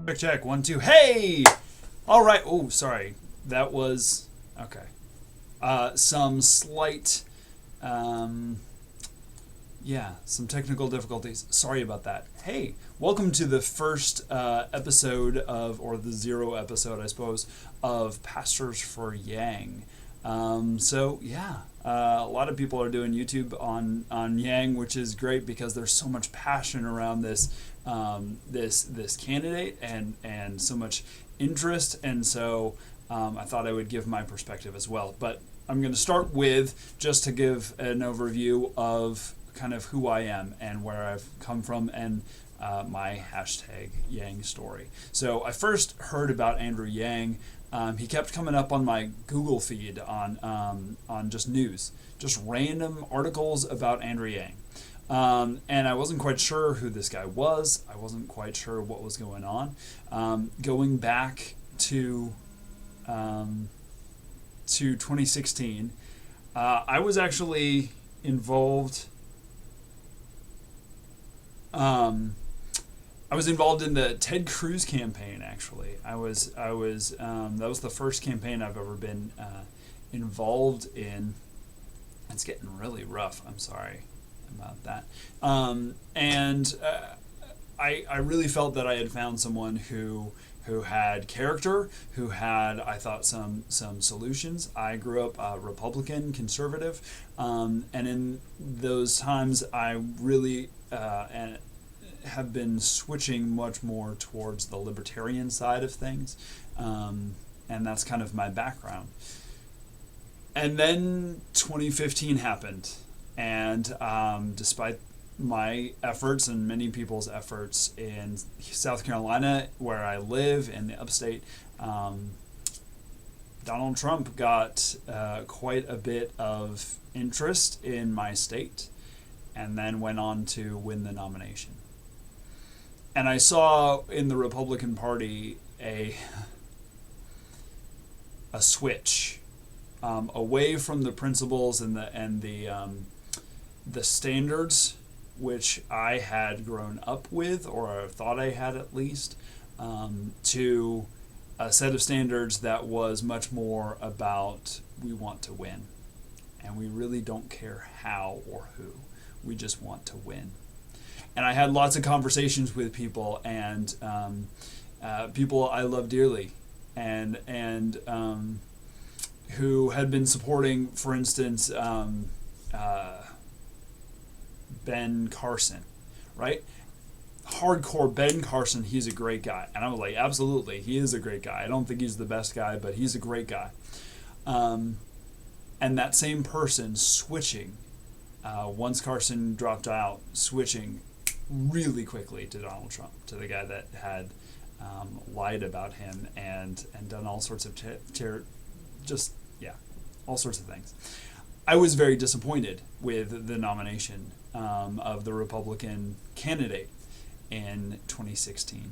Check, check. 1, 2. Hey! All right. Oh, sorry. That was. Okay. Some slight. Um, yeah, some technical difficulties. Sorry about that. Hey, welcome to the first episode of, or the 0 episode, I suppose, of Pastors for Yang. A lot of people are doing YouTube on Yang, which is great because there's so much passion around this candidate and so much interest, and so I thought I would give my perspective as well. But I'm going to start with just to give an overview of kind of who I am and where I've come from and my hashtag Yang story. So I first heard about Andrew Yang. He kept coming up on my Google feed on just news, just random articles about Andrew Yang. And I wasn't quite sure who this guy was. I wasn't quite sure what was going on. Going back to 2016, I was actually involved. I was involved in the Ted Cruz campaign. Actually, I was. That was the first campaign I've ever been involved in. It's getting really rough. I'm sorry about that. I really felt that I had found someone who had character, who had, I thought, some solutions. I grew up Republican, conservative, and in those times I really have been switching much more towards the libertarian side of things, and that's kind of my background. And then 2015 happened, and despite my efforts and many people's efforts in South Carolina, where I live in the upstate, Donald Trump got quite a bit of interest in my state, and then went on to win the nomination. And I saw in the Republican Party a switch away from the principles and the standards which I had grown up with, or thought I had at least, to a set of standards that was much more about we want to win, and we really don't care how or who. We just want to win. And I had lots of conversations with people, and people I love dearly, and who had been supporting, for instance, Ben Carson, right? Hardcore Ben Carson, he's a great guy. And I was like, absolutely, he is a great guy. I don't think he's the best guy, but he's a great guy. And that same person switching, once Carson dropped out, switching really quickly to Donald Trump, to the guy that had lied about him and done all sorts of all sorts of things. I was very disappointed with the nomination of the Republican candidate in 2016.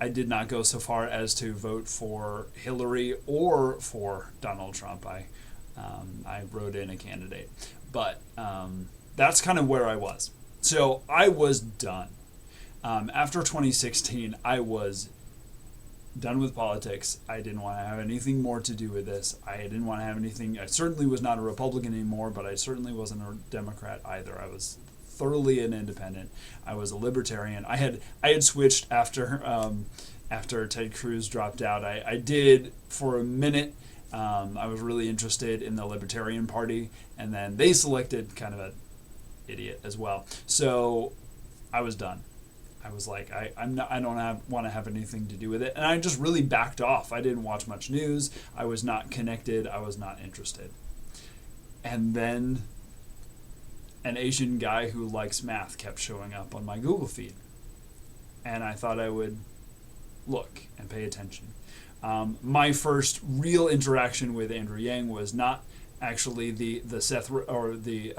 I did not go so far as to vote for Hillary or for Donald Trump. I wrote in a candidate, but that's kind of where I was. So I was done. After 2016, I was done with politics. I didn't want to have anything more to do with this. I didn't want to have anything. I certainly was not a Republican anymore, but I certainly wasn't a Democrat either. I was thoroughly an independent. I was a libertarian. I had switched after Ted Cruz dropped out. I did for a minute. I was really interested in the Libertarian Party, and then they selected kind of an idiot as well. So I was done. I was like, I don't want to have anything to do with it, and I just really backed off. I didn't watch much news. I was not connected. I was not interested. And then an Asian guy who likes math kept showing up on my Google feed, and I thought I would look and pay attention. My first real interaction with Andrew Yang was not actually the Seth or the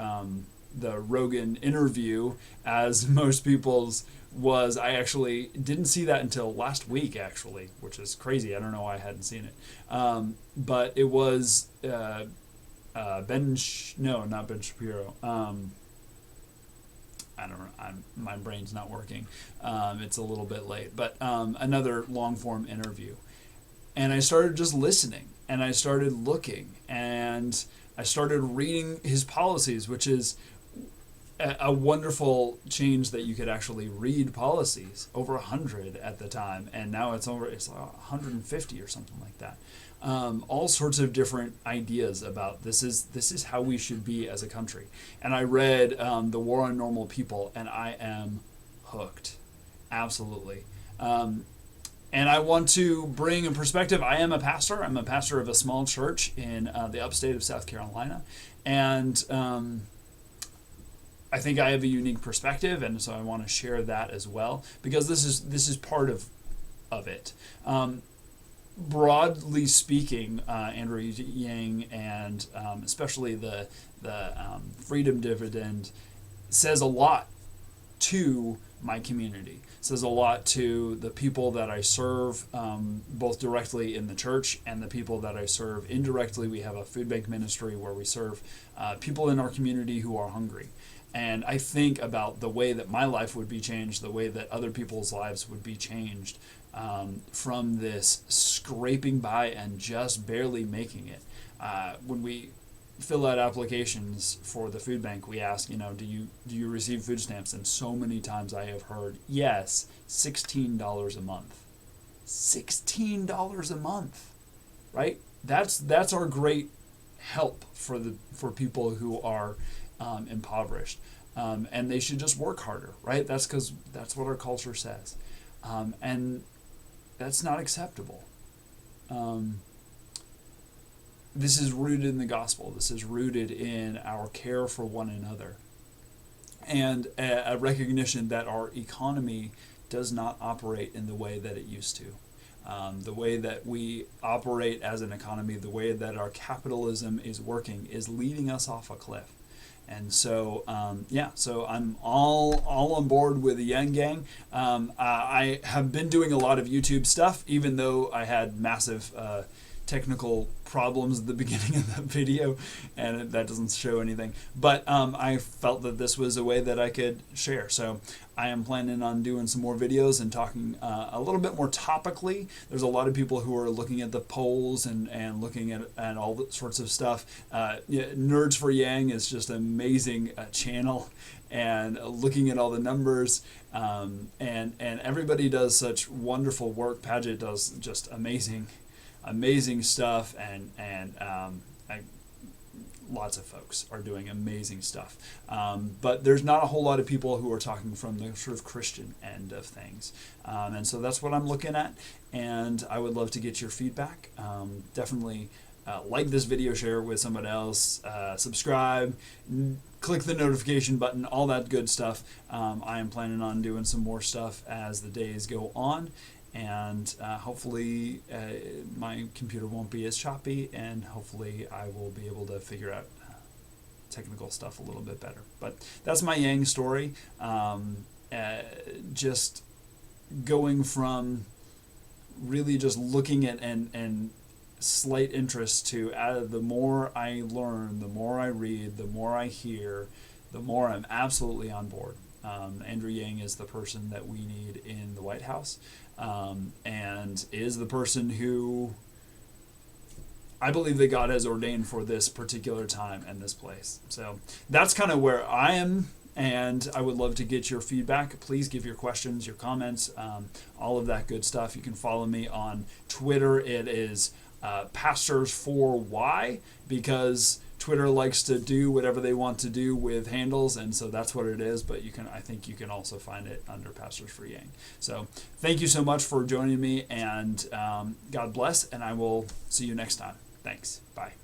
Rogan interview, as most people's was. I actually didn't see that until last week, actually, which is crazy. I don't know why I hadn't seen it. But it was not Ben Shapiro. I don't know, my brain's not working. It's a little bit late, but another long form interview. And I started just listening, and I started looking, and I started reading his policies, which is a wonderful change that you could actually read policies, over 100 at the time, and now it's like 150 or something like that. All sorts of different ideas about this is how we should be as a country. And I read The War on Normal People, and I am hooked, absolutely. And I want to bring a perspective. I am a pastor. I'm a pastor of a small church in the upstate of South Carolina, and I think I have a unique perspective, and so I want to share that as well, because this is part of it. Broadly speaking, Andrew Yang and especially the freedom dividend says a lot to my community, says a lot to the people that I serve, both directly in the church and the people that I serve indirectly. We have a food bank ministry where we serve people in our community who are hungry. And I think about the way that my life would be changed, the way that other people's lives would be changed from this scraping by and just barely making it. When we fill out applications for the food bank, we ask, do you receive food stamps? And so many times I have heard, yes, $16 a month. $16 a month, right? That's our great help for people who are impoverished, and they should just work harder, right? That's because that's what our culture says, and that's not acceptable. This is rooted in the gospel. This is rooted in our care for one another, and a recognition that our economy does not operate in the way that it used to. The way that we operate as an economy, the way that our capitalism is working, is leading us off a cliff. And so, so I'm all on board with the Yang Gang. I have been doing a lot of YouTube stuff, even though I had massive technical problems at the beginning of that video, and that doesn't show anything. But I felt that this was a way that I could share. So I am planning on doing some more videos and talking a little bit more topically. There's a lot of people who are looking at the polls and looking at all that sorts of stuff. Nerds for Yang is just an amazing channel, and looking at all the numbers, and everybody does such wonderful work. Paget does just amazing stuff, and lots of folks are doing amazing stuff. But there's not a whole lot of people who are talking from the sort of Christian end of things. And so that's what I'm looking at, and I would love to get your feedback. Definitely like this video, share it with somebody else, subscribe, click the notification button, all that good stuff. I am planning on doing some more stuff as the days go on. And hopefully my computer won't be as choppy, and hopefully I will be able to figure out technical stuff a little bit better. But that's my Yang story. Just going from really just looking at and slight interest to the more I learn, the more I read, the more I hear, the more I'm absolutely on board. Andrew Yang is the person that we need in the White House, and is the person who I believe that God has ordained for this particular time and this place. So that's kind of where I am, and I would love to get your feedback. Please give your questions, your comments, all of that good stuff. You can follow me on Twitter. It is Pastors4Y, because Twitter likes to do whatever they want to do with handles, and so that's what it is. But I think you can also find it under Pastors for Yang. So thank you so much for joining me, and God bless, and I will see you next time. Thanks. Bye.